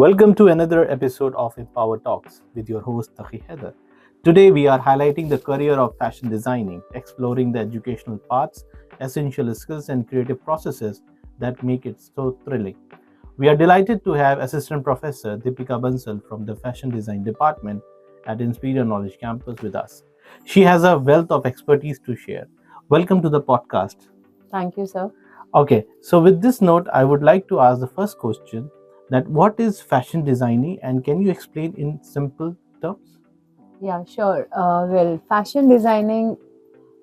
Welcome to another episode of Empower Talks with your host Taqi Heather. Today we are highlighting the career of fashion designing, exploring the educational paths, essential skills and creative processes that make it so thrilling. We are delighted to have Assistant Professor Deepika Bansal from the Fashion Design Department at Inspira Knowledge Campus with us. She has a wealth of expertise to share. Welcome to the podcast. Thank you, sir. Okay, so with this note, I would like to ask the first question that what is fashion designing and can you explain in simple terms? Yeah, sure. Fashion designing,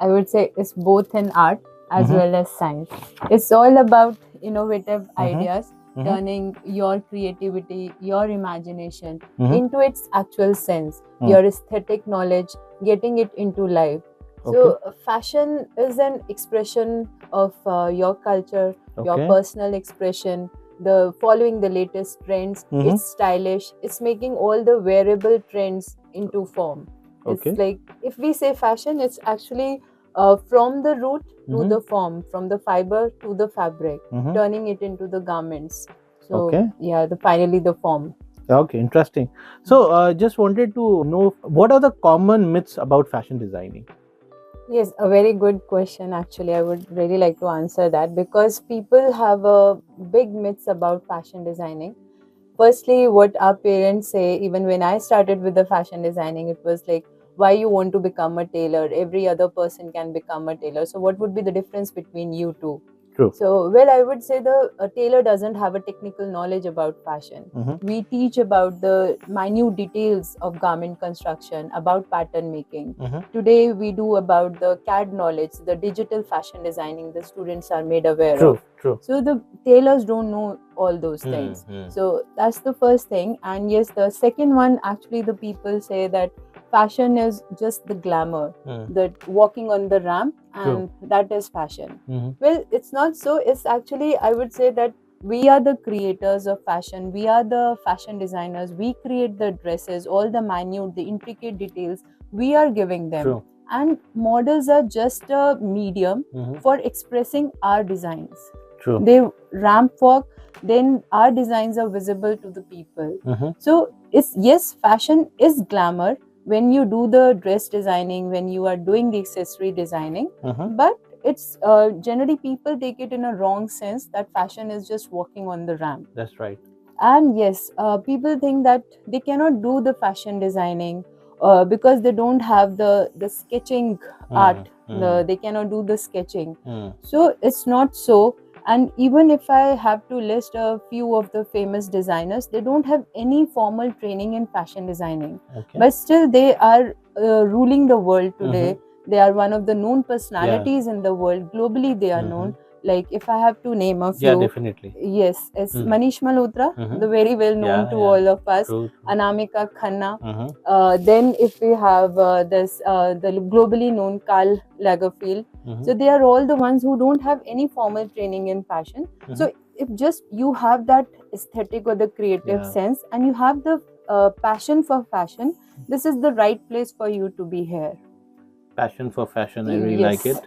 I would say, is both an art as Mhm. well as science. It's all about innovative Mhm. ideas, Mhm. turning your creativity, your imagination Mhm. into its actual sense, Mm. your aesthetic knowledge, getting it into life. So, fashion is an expression of your culture, your Okay. personal expression, the following the latest trends. Mhm. It's stylish. It's making all the wearable trends into form. Okay. It's like if we say fashion, it's actually from the root to Mhm. the form, from the fiber to the fabric, Mhm. turning it into the garments. So Okay. yeah, finally the form. Okay, interesting. So, just wanted to know what are the common myths about fashion designing? Yes, a very good question. Actually, I would really like to answer that because people have a big myths about fashion designing. Firstly, what our parents say, even when I started with the fashion designing, it was like, why you want to become a tailor? Every other person can become a tailor. So, what would be the difference between you two? True. So, well, I would say the tailor doesn't have a technical knowledge about fashion. Mhm. We teach about the minute details of garment construction, about pattern making. Mhm. Today, we do about the CAD knowledge, the digital fashion designing the students are made aware True. of. True. So, the tailors don't know all those things. Mhm. So, that's the first thing. And yes, the second one, actually, the people say that fashion is just the glamour, that walking on the ramp, and that is fashion. Mhm. Well, it's not so. It's actually, I would say that we are the creators of fashion. We are the fashion designers. We create the dresses, all the minute, the intricate details. We are giving them. True. And models are just a medium Mhm. for expressing our designs. True. They ramp walk, then our designs are visible to the people. Mhm. So it's yes, fashion is glamour when you do the dress designing, when you are doing the accessory designing, Mhm. but it's generally people take it in a wrong sense that fashion is just walking on the ramp. That's right. And yes, people think that they cannot do the fashion designing because they don't have the sketching art. They cannot do the sketching. So it's not so. And even if I have to list a few of the famous designers, they don't have any formal training in fashion designing. Okay. But still, they are ruling the world today. They are one of the known personalities in the world. Globally, they are known. Like if I have to name a few, Yeah, definitely. yes, it's Manish Malhotra, the very well known to all of us. True. Anamika Khanna. Then if we have the globally known Karl Lagerfeld. So they are all the ones who don't have any formal training in fashion. So if just you have that aesthetic or the creative sense and you have the passion for fashion, this is the right place for you to be here. Passion for fashion, I really Yes. like it.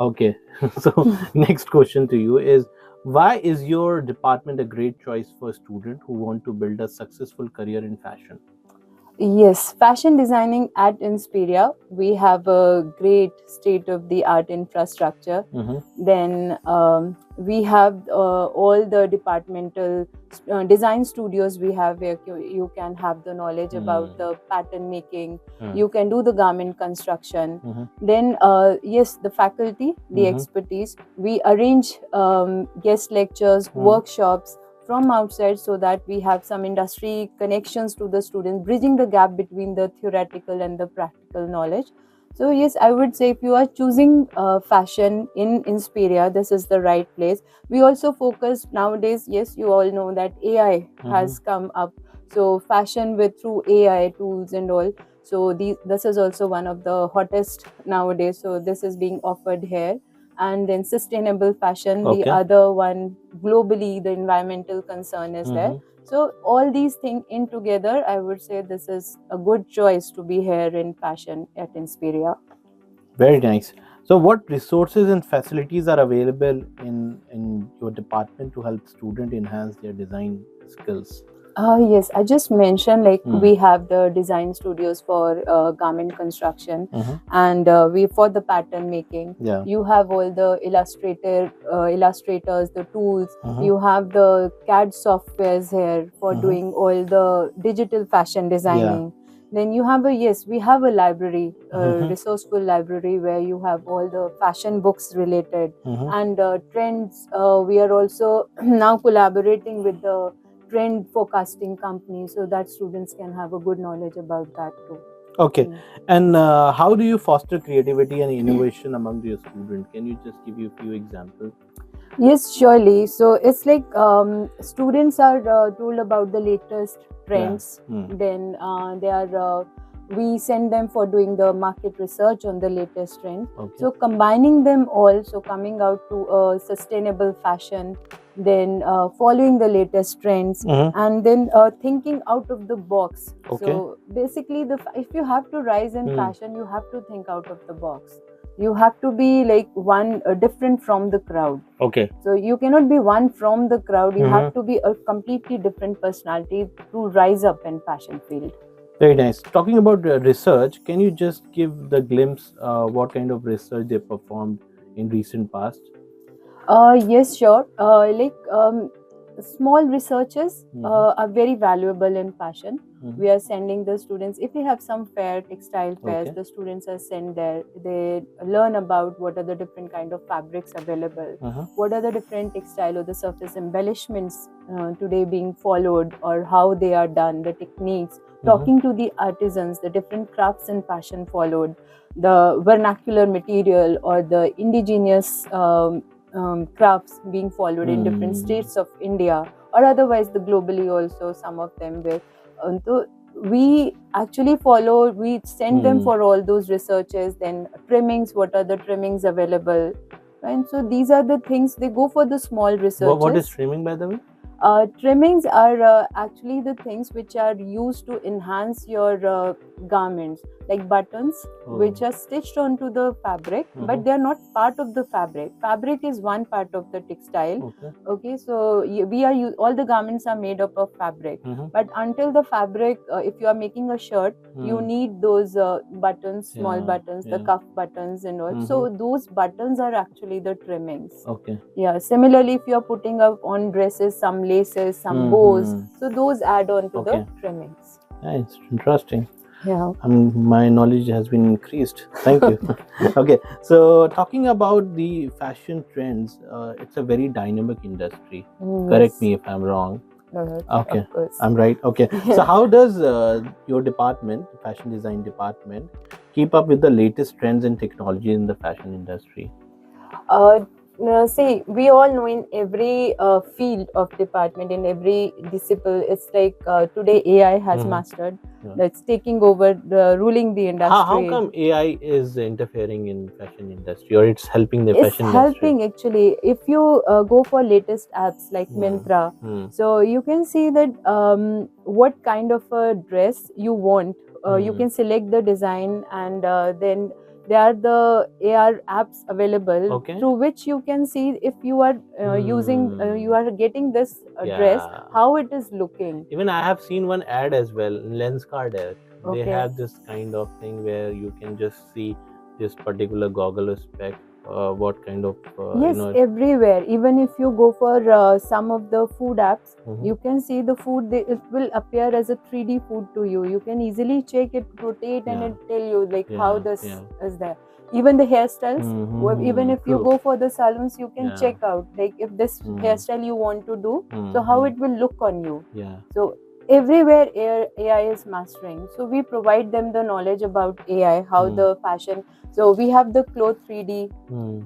Okay. So next question to you is, why is your department a great choice for a student who want to build a successful career in fashion? Yes, fashion designing at Inspiria, we have a great state of the art infrastructure. Then we have all the departmental design studios we have where you can have the knowledge about the pattern making. You can do the garment construction. Then yes, the faculty, the expertise. We arrange guest lectures, workshops from outside so that we have some industry connections to the students, bridging the gap between the theoretical and the practical knowledge. So yes, I would say if you are choosing fashion in Inspiria, this is the right place. We also focus nowadays, yes, you all know that AI has come up. So fashion with through AI tools and all. So this is also one of the hottest nowadays. So this is being offered here. And then sustainable fashion, the other one globally, the environmental concern is there. So all these things in together, I would say this is a good choice to be here in fashion at Inspiria. Very nice. So what resources and facilities are available in your department to help student enhance their design skills? Yes, I just mentioned like Hmm. we have the design studios for garment construction, and we for the pattern making. Yeah. You have all the illustrators, the tools. Mhm. You have the CAD softwares here for Mhm. doing all the digital fashion designing. Then you have we have a library, a Mhm. resourceful library where you have all the fashion books related Mhm. and trends. We are also now collaborating with the trend forecasting company so that students can have a good knowledge about that too. Okay. Mm. And how do you foster creativity and innovation among your students? Can you just give you a few examples? Yes, surely. So it's like students are told about the latest trends. Then they are. We send them for doing the market research on the latest trend. Okay. So combining them all, so coming out to a sustainable fashion, then following the latest trends, and then thinking out of the box. Okay. So basically, if you have to rise in fashion, you have to think out of the box. You have to be like one different from the crowd. Okay. So you cannot be one from the crowd. You have to be a completely different personality to rise up in fashion field. Very nice. Talking about research, can you just give the glimpse what kind of research they performed in recent past? Yes, sure. Small researches are very valuable in fashion. We are sending the students, if we have some fair, textile fairs, Okay. the students are sent there. They learn about what are the different kind of fabrics available, what are the different textile or the surface embellishments today being followed, or how they are done, the techniques, talking to the artisans, the different crafts and fashion followed, the vernacular material or the indigenous crafts being followed in different states of India or otherwise the globally also some of them were. So we actually follow, we send them for all those researches, then trimmings, what are the trimmings available, and so these are the things they go for the small researches. What is trimming, by the way? Trimmings are actually the things which are used to enhance your garments, like buttons, which are stitched onto the fabric, but they are not part of the fabric. Fabric is one part of the textile. Okay, so we are all the garments are made up of fabric, but until the fabric, if you are making a shirt, you need those buttons, small buttons, the cuff buttons and all. So those buttons are actually the trimmings. Okay. Yeah, similarly, if you're putting up on dresses some laces, some bows, so those add on to the trimmings. It's interesting. Yeah. My knowledge has been increased. Thank you. Okay, so talking about the fashion trends, it's a very dynamic industry. Correct me if I'm wrong. Okay, of course. I'm right. Okay, so how does your department, fashion design department, keep up with the latest trends and technology in the fashion industry? See, we all know in every field of department, in every discipline, it's like today AI has mastered. That's taking over, ruling the industry. How come AI is interfering in fashion industry, or it's helping the It's fashion industry? helping actually. If you go for latest apps like Myntra, so you can see that what kind of a dress you want. You can select the design and then there are the AR apps available through which you can see if you are using, you are getting this dress, how it is looking. Even I have seen one ad as well, Lenskart. They have this kind of thing where you can just see this particular goggle spec, what kind of yes, everywhere. Even if you go for some of the food apps, you can see the food, it will appear as a 3D food to you. You can easily check it, rotate, and it tell you like how this is there. Even the hairstyles, even if you go for the salons, you can check out like if this hairstyle you want to do, so how it will look on you. So everywhere AI is mastering. So we provide them the knowledge about AI, how the fashion. So we have the Cloth 3D.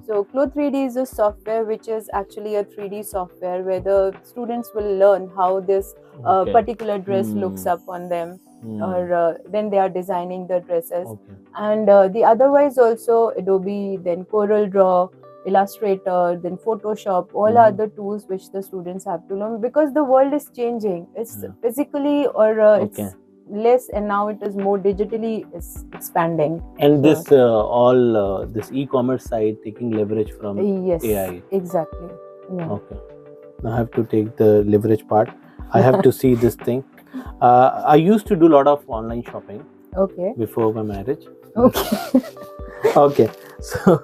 So Cloth 3D is a software which is actually a 3D software where the students will learn how this particular dress looks up on them, or then they are designing the dresses. And the otherwise also Adobe, then Corel Draw, Illustrator, then Photoshop, all are the tools which the students have to learn because the world is changing. It's physically or it's less, and now it is more digitally is expanding. And this all this e-commerce side taking leverage from yes, AI. Exactly. Yeah. Okay, I have to take the leverage part. I have to see this thing. I used to do a lot of online shopping Okay. before my marriage. Okay. Okay, so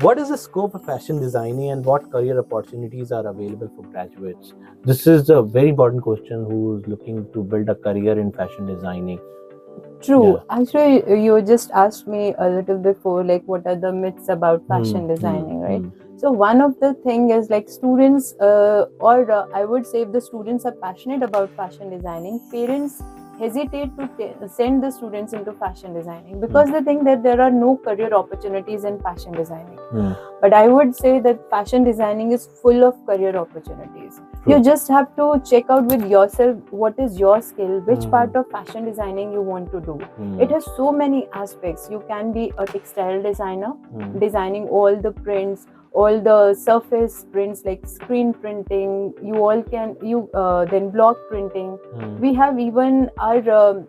what is the scope of fashion designing and what career opportunities are available for graduates? This is a very important question. Who is looking to build a career in fashion designing? True. Yeah. Actually, you just asked me a little before, like, what are the myths about fashion designing, right? So one of the thing is like students, I would say, if the students are passionate about fashion designing, parents hesitate to send the students into fashion designing because they think that there are no career opportunities in fashion designing. But I would say that fashion designing is full of career opportunities. You just have to check out with yourself what is your skill, which part of fashion designing you want to do. It has so many aspects. You can be a textile designer, designing all the prints, all the surface prints like screen printing. Then block printing. We have even our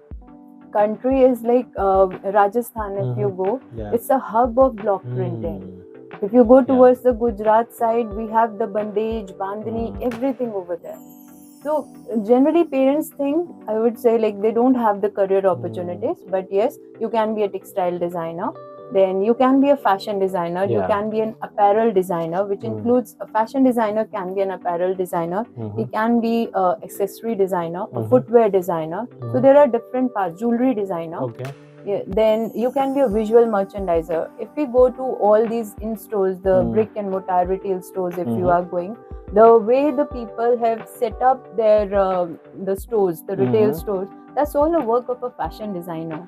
country is like Rajasthan. If you go, it's a hub of block printing. If you go towards the Gujarat side, we have the bandage, bandhani, everything over there. So generally parents think, I would say, like they don't have the career opportunities, but yes, you can be a textile designer, then you can be a fashion designer, you can be an apparel designer, which includes a fashion designer can be an apparel designer, he can be a accessory designer, a footwear designer. So there are different parts, jewelry designer. Okay. Yeah, then you can be a visual merchandiser. If we go to all these in stores, the brick and mortar retail stores, if you are going, the way the people have set up their the stores, the retail stores, that's all the work of a fashion designer.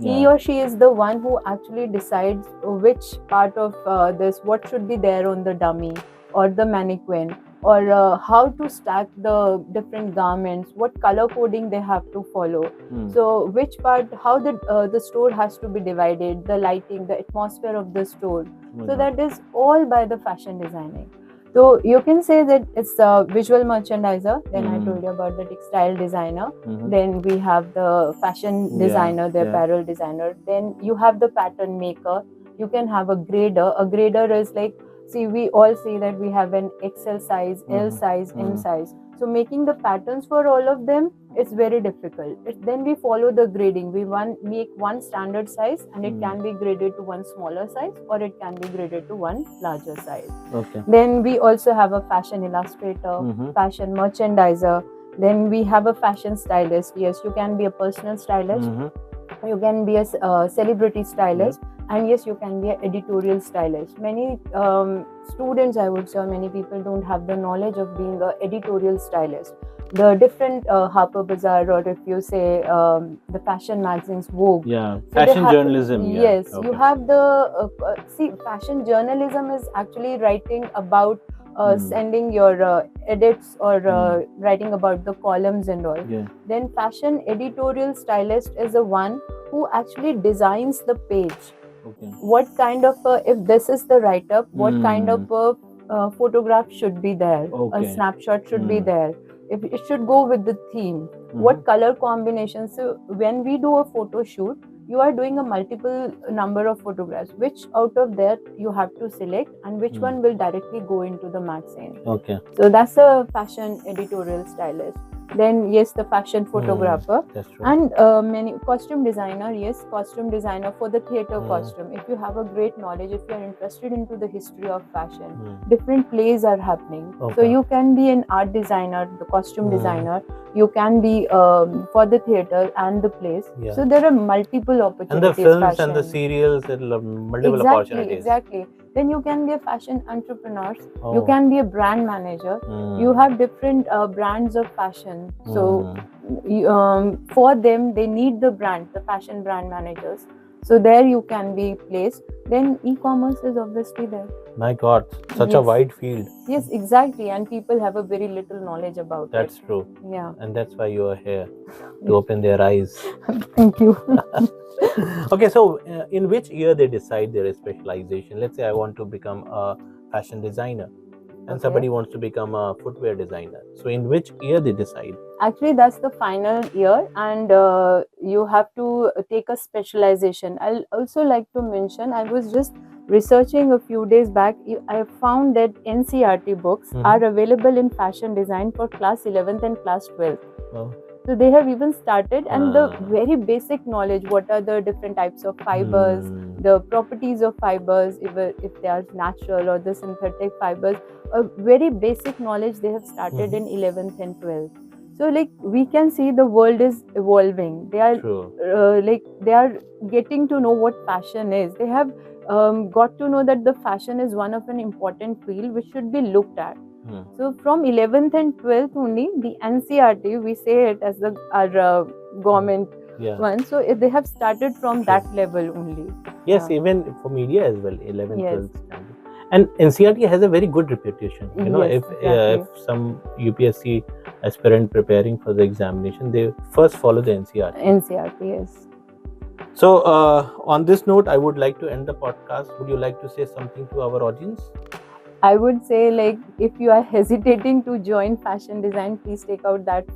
He or she is the one who actually decides which part of this, what should be there on the dummy or the mannequin, or how to stack the different garments, what color coding they have to follow. So which part, how the store has to be divided, the lighting, the atmosphere of the store. So that is all by the fashion designing. So you can say that it's a visual merchandiser. Then I told you about the textile designer. Then we have the fashion designer, the apparel designer. Then you have the pattern maker. You can have a grader. A grader is like, see, we all say that we have an XL size, L size, M size. So making the patterns for all of them is very difficult. Then we follow the grading. We make one standard size, and it can be graded to one smaller size, or it can be graded to one larger size. Okay. Then we also have a fashion illustrator, fashion merchandiser. Then we have a fashion stylist. Yes, you can be a personal stylist. You can be a celebrity stylist. And yes, you can be an editorial stylist. Many students, I would say, or many people don't have the knowledge of being an editorial stylist. The different Harper Bazaar, or if you say the fashion magazines, Vogue. Yeah, so fashion journalism. Yes, you have the see, fashion journalism is actually writing about sending your edits, or writing about the columns and all. Then fashion editorial stylist is the one who actually designs the page. What kind of if this is the write-up, what kind of a photograph should be there, a snapshot should be there, if it should go with the theme, what color combination. So when we do a photo shoot, you are doing a multiple number of photographs, which out of that you have to select, and which one will directly go into the magazine. So that's a fashion editorial stylist. Then yes, the fashion photographer. That's true. And many costume designer. Yes, costume designer for the theatre costume. If you have a great knowledge, if you are interested into the history of fashion, different plays are happening. So you can be an art designer, the costume designer. You can be for the theatre and the plays. So there are multiple opportunities. And the films and the serials, multiple opportunities. Exactly. Then you can be a fashion entrepreneur. You can be a brand manager. You have different brands of fashion. So for them, they need the brand, the fashion brand managers. So there you can be placed. Then e-commerce is obviously there. My God, such a wide field. Yes, exactly. And people have a very little knowledge about That's it. true. Yeah. And that's why you are here, to open their eyes. Thank you. Okay, so in which year they decide their specialization? Let's say I want to become a fashion designer, and somebody wants to become a footwear designer. So in which year they decide? Actually, that's the final year, and you have to take a specialization. I'll also like to mention, I was just researching a few days back, I found that NCERT books are available in fashion design for class 11th and class 12th. Wow. So they have even started, and the very basic knowledge, what are the different types of fibers, the properties of fibers, if they are natural or the synthetic fibers, a very basic knowledge they have started in 11th and 12th. So like we can see the world is evolving. They are they are getting to know what fashion is. They have got to know that the fashion is one of an important field which should be looked at. So from 11th and 12th only, the NCERT, we say it as our government one. So they have started from that level only. Yes, even for media as well, 11th, 12th standard. And NCERT has a very good reputation. You know, if some UPSC aspirant preparing for the examination, they first follow the NCERT. NCERT, yes. So on this note, I would like to end the podcast. Would you like to say something to our audience? I would say, like, if you are hesitating to join fashion design, please take out that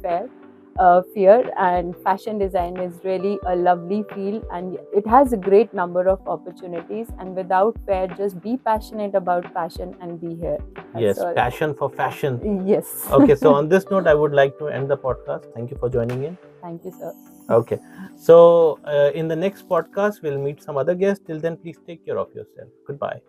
fear. And fashion design is really a lovely field, and it has a great number of opportunities. And without fear, just be passionate about fashion and be here. That's all. Passion for fashion. Yes. Okay, so on this note, I would like to end the podcast. Thank you for joining in. Thank you, sir. Okay, so in the next podcast, we'll meet some other guests. Till then, please take care of yourself. Goodbye.